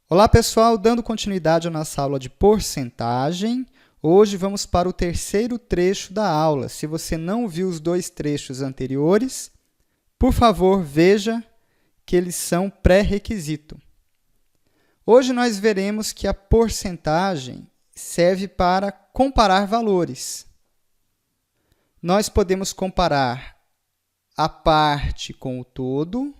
Olá, pessoal! Dando continuidade à nossa aula de porcentagem, hoje vamos para o terceiro trecho da aula. Se você não viu os dois trechos anteriores, por favor, veja que eles são pré-requisito. Hoje nós veremos que a porcentagem serve para comparar valores. Nós podemos comparar a parte com o todo,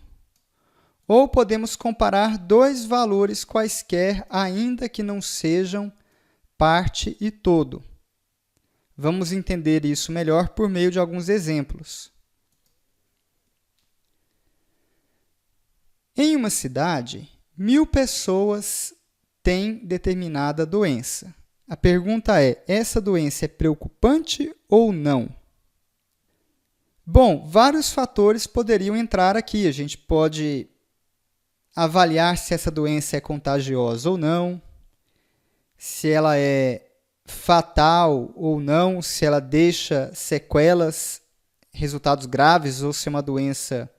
ou podemos comparar dois valores quaisquer, ainda que não sejam parte e todo. Vamos entender isso melhor por meio de alguns exemplos. Em uma cidade, 1000 pessoas têm determinada doença. A pergunta é, essa doença é preocupante ou não? Bom, vários fatores poderiam entrar aqui. A gente pode avaliar se essa doença é contagiosa ou não, se ela é fatal ou não, se ela deixa sequelas, resultados graves, ou se é uma doença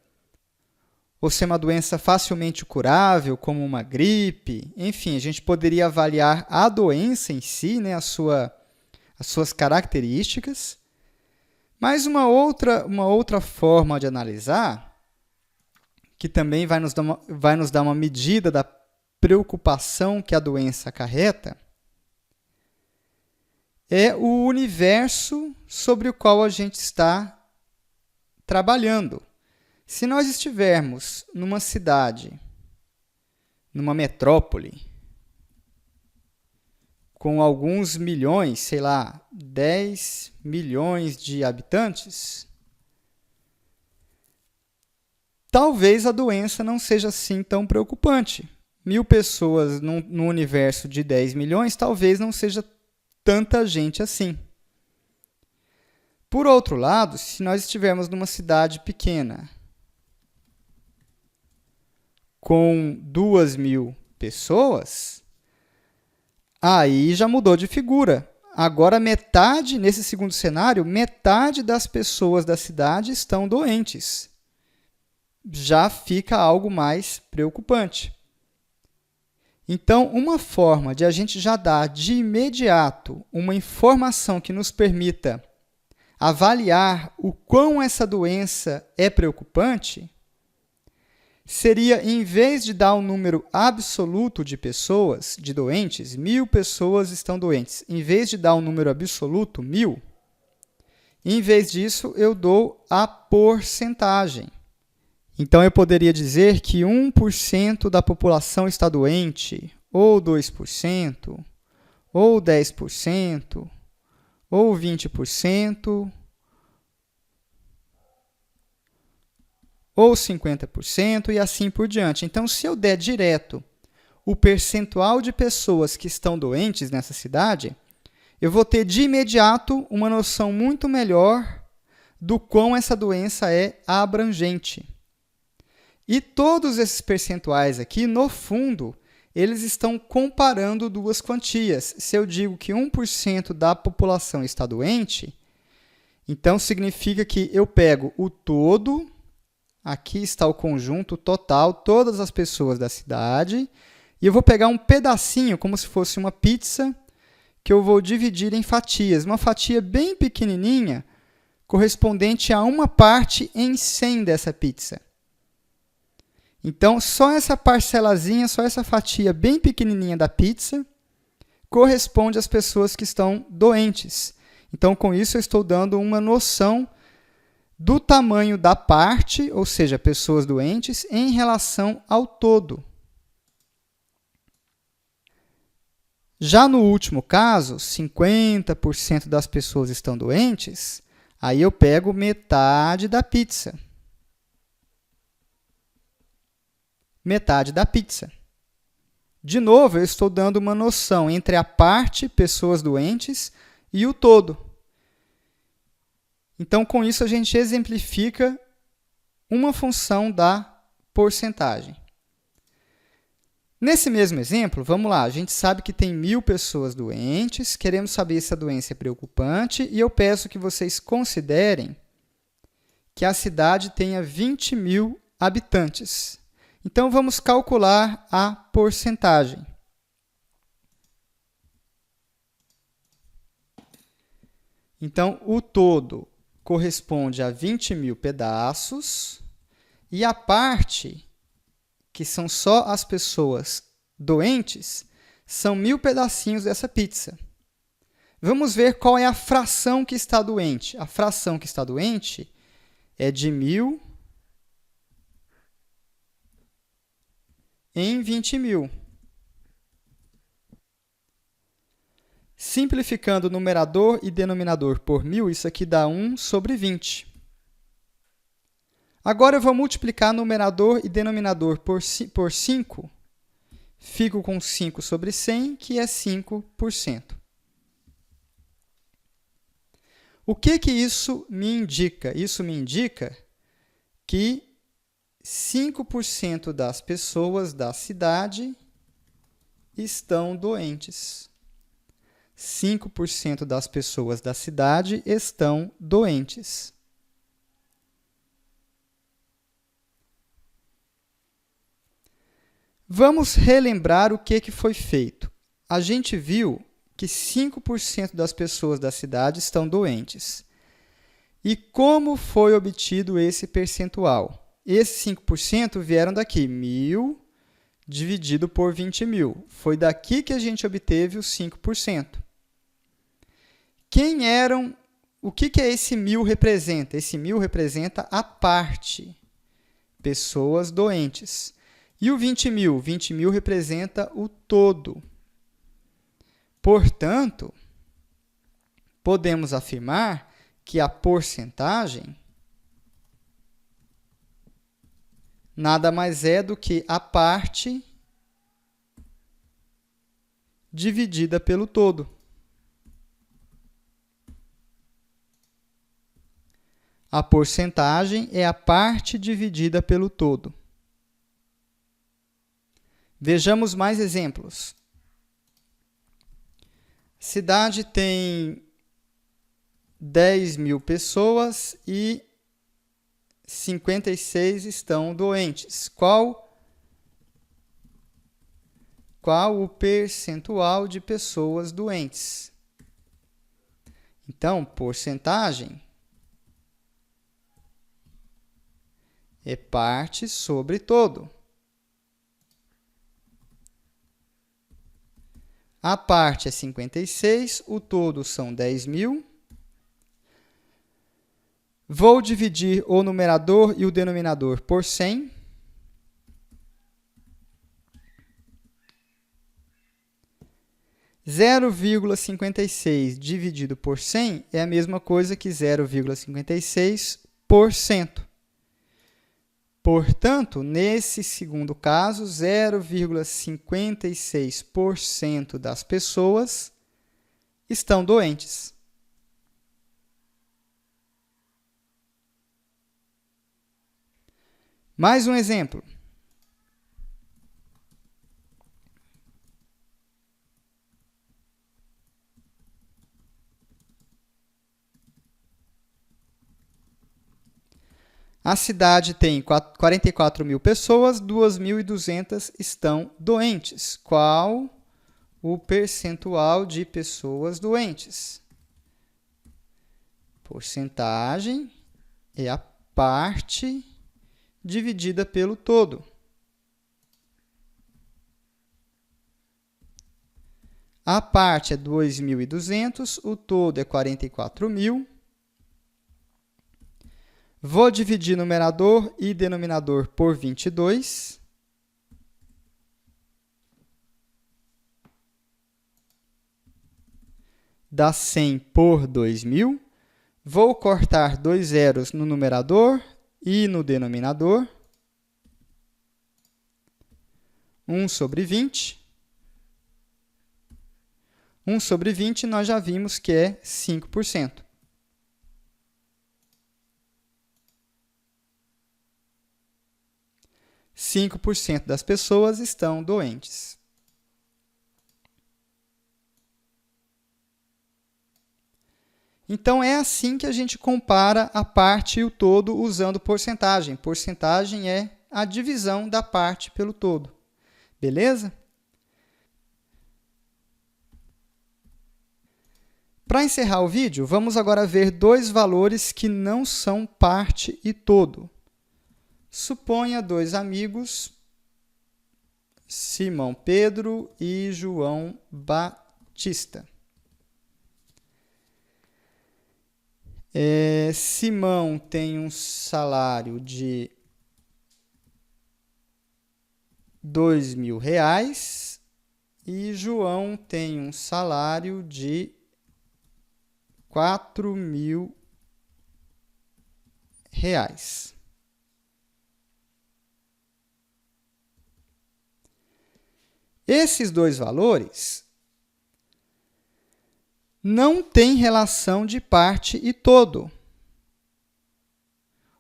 facilmente curável, como uma gripe. Enfim, a gente poderia avaliar a doença em si, né, as suas características. Mas uma outra forma de analisar, que também vai nos dar uma medida da preocupação que a doença acarreta, é o universo sobre o qual a gente está trabalhando. Se nós estivermos numa cidade, numa metrópole, com alguns milhões, sei lá, 10 milhões de habitantes, talvez a doença não seja assim tão preocupante. 1000 pessoas no universo de 10 milhões, talvez não seja tanta gente assim. Por outro lado, se nós estivermos numa cidade pequena, com 2000 pessoas, aí já mudou de figura. Agora, nesse segundo cenário, metade das pessoas da cidade estão doentes. Já fica algo mais preocupante. Então, uma forma de a gente já dar de imediato uma informação que nos permita avaliar o quão essa doença é preocupante seria, em vez de dar um número absoluto de pessoas, de doentes, 1000 pessoas estão doentes, em vez de dar um número absoluto, 1000, em vez disso, eu dou a porcentagem. Então, eu poderia dizer que 1% da população está doente, ou 2%, ou 10%, ou 20%, ou 50%, e assim por diante. Então, se eu der direto o percentual de pessoas que estão doentes nessa cidade, eu vou ter de imediato uma noção muito melhor do quão essa doença é abrangente. E todos esses percentuais aqui, no fundo, eles estão comparando duas quantias. Se eu digo que 1% da população está doente, então significa que eu pego o todo, aqui está o conjunto total, todas as pessoas da cidade, e eu vou pegar um pedacinho, como se fosse uma pizza, que eu vou dividir em fatias. Uma fatia bem pequenininha, correspondente a uma parte em 100 dessa pizza. Então, só essa parcelazinha, só essa fatia bem pequenininha da pizza corresponde às pessoas que estão doentes. Então, com isso, eu estou dando uma noção do tamanho da parte, ou seja, pessoas doentes, em relação ao todo. Já no último caso, 50% das pessoas estão doentes, aí eu pego metade da pizza. Metade da pizza. De novo, eu estou dando uma noção entre a parte, pessoas doentes, e o todo. Então, com isso, a gente exemplifica uma função da porcentagem. Nesse mesmo exemplo, vamos lá, a gente sabe que tem 1.000 pessoas doentes, queremos saber se a doença é preocupante e eu peço que vocês considerem que a cidade tenha 20.000 habitantes. Então, vamos calcular a porcentagem. Então, o todo corresponde a 20.000 pedaços e a parte, que são só as pessoas doentes, são 1.000 pedacinhos dessa pizza. Vamos ver qual é a fração que está doente. A fração que está doente é de 1.000 em 20.000. Simplificando numerador e denominador por 1.000, isso aqui dá 1 sobre 20. Agora eu vou multiplicar numerador e denominador por 5. Fico com 5 sobre 100, que é 5%. O que isso me indica? Isso me indica que 5% das pessoas da cidade estão doentes. 5% das pessoas da cidade estão doentes. Vamos relembrar o que foi feito. A gente viu que 5% das pessoas da cidade estão doentes. E como foi obtido esse percentual? Esses 5% vieram daqui, 1.000 dividido por 20.000. Foi daqui que a gente obteve os 5%. Quem eram? O que esse 1.000 representa? Esse 1.000 representa a parte, pessoas doentes. E o 20.000? 20.000 representa o todo. Portanto, podemos afirmar que a porcentagem nada mais é do que a parte dividida pelo todo. A porcentagem é a parte dividida pelo todo. Vejamos mais exemplos. A cidade tem 10.000 pessoas e 56 estão doentes. Qual o percentual de pessoas doentes? Então, porcentagem é parte sobre todo. A parte é 56, o todo são 10.000. Vou dividir o numerador e o denominador por 100. Zero vírgula 56 dividido por 100 é a mesma coisa que 0,56%. Portanto, nesse segundo caso, 0,56% das pessoas estão doentes. Mais um exemplo. A cidade tem 44.000 pessoas, 2.200 estão doentes. Qual o percentual de pessoas doentes? Porcentagem é a parte dividida pelo todo. A parte é 2.200, o todo é 44.000. Vou dividir numerador e denominador por 22. Dá 100 por 2.000. Vou cortar 2 zeros no numerador e no denominador. 1 sobre 20. 1 sobre 20 nós já vimos que é 5%. 5% das pessoas estão doentes. Então, é assim que a gente compara a parte e o todo usando porcentagem. Porcentagem é a divisão da parte pelo todo. Beleza? Para encerrar o vídeo, vamos agora ver dois valores que não são parte e todo. Suponha dois amigos, Simão Pedro e João Batista. Simão tem um salário de R$2.000 e João tem um salário de R$4.000. Esses dois valores não têm relação de parte e todo.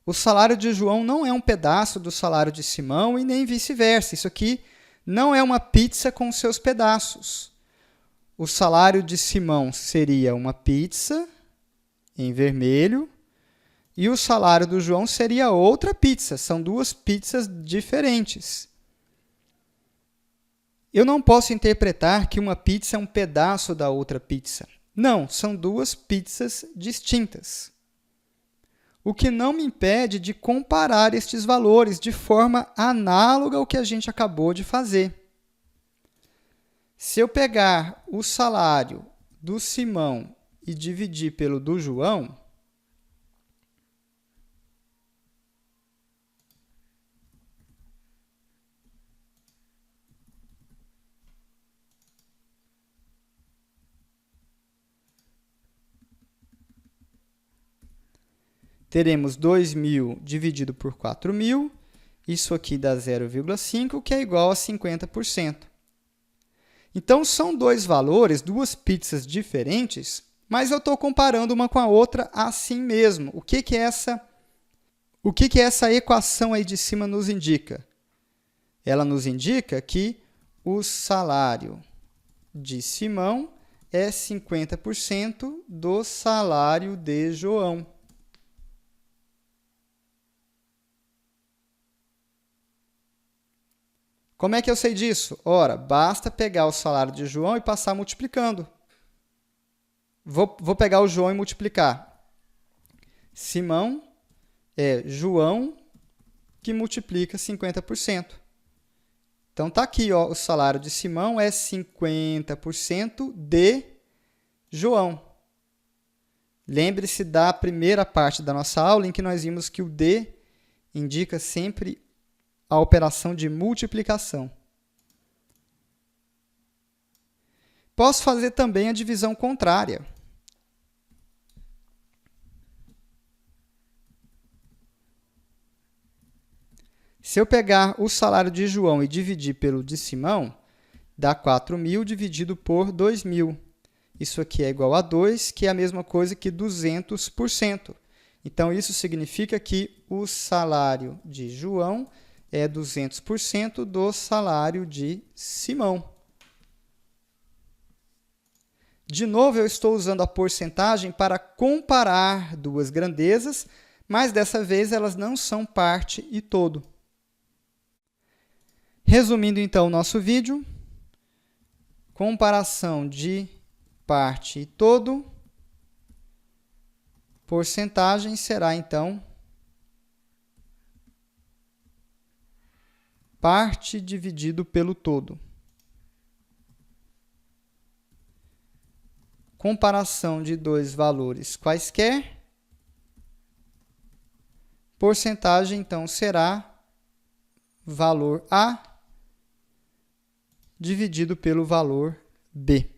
O salário de João não é um pedaço do salário de Simão e nem vice-versa. Isso aqui não é uma pizza com seus pedaços. O salário de Simão seria uma pizza em vermelho e o salário do João seria outra pizza. São duas pizzas diferentes. Eu não posso interpretar que uma pizza é um pedaço da outra pizza. Não, são duas pizzas distintas. O que não me impede de comparar estes valores de forma análoga ao que a gente acabou de fazer. Se eu pegar o salário do Simão e dividir pelo do João, teremos 2.000 dividido por 4.000, isso aqui dá 0,5, que é igual a 50%. Então, são dois valores, duas pizzas diferentes, mas eu estou comparando uma com a outra assim mesmo. O que que essa equação aí de cima nos indica? Ela nos indica que o salário de Simão é 50% do salário de João. Como é que eu sei disso? Ora, basta pegar o salário de João e passar multiplicando. Vou pegar o João e multiplicar. Simão é João que multiplica 50%. Então, está aqui, ó, o salário de Simão é 50% de João. Lembre-se da primeira parte da nossa aula, em que nós vimos que o de indica sempre a operação de multiplicação. Posso fazer também a divisão contrária. Se eu pegar o salário de João e dividir pelo de Simão, dá 4.000 dividido por 2.000. Isso aqui é igual a 2, que é a mesma coisa que 200%. Então, isso significa que o salário de João é 200% do salário de Simão. De novo, eu estou usando a porcentagem para comparar duas grandezas, mas dessa vez elas não são parte e todo. Resumindo então o nosso vídeo, comparação de parte e todo, porcentagem será então parte dividido pelo todo. Comparação de dois valores quaisquer, porcentagem então será valor A dividido pelo valor B.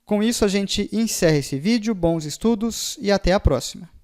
Com isso, a gente encerra esse vídeo. Bons estudos e até a próxima!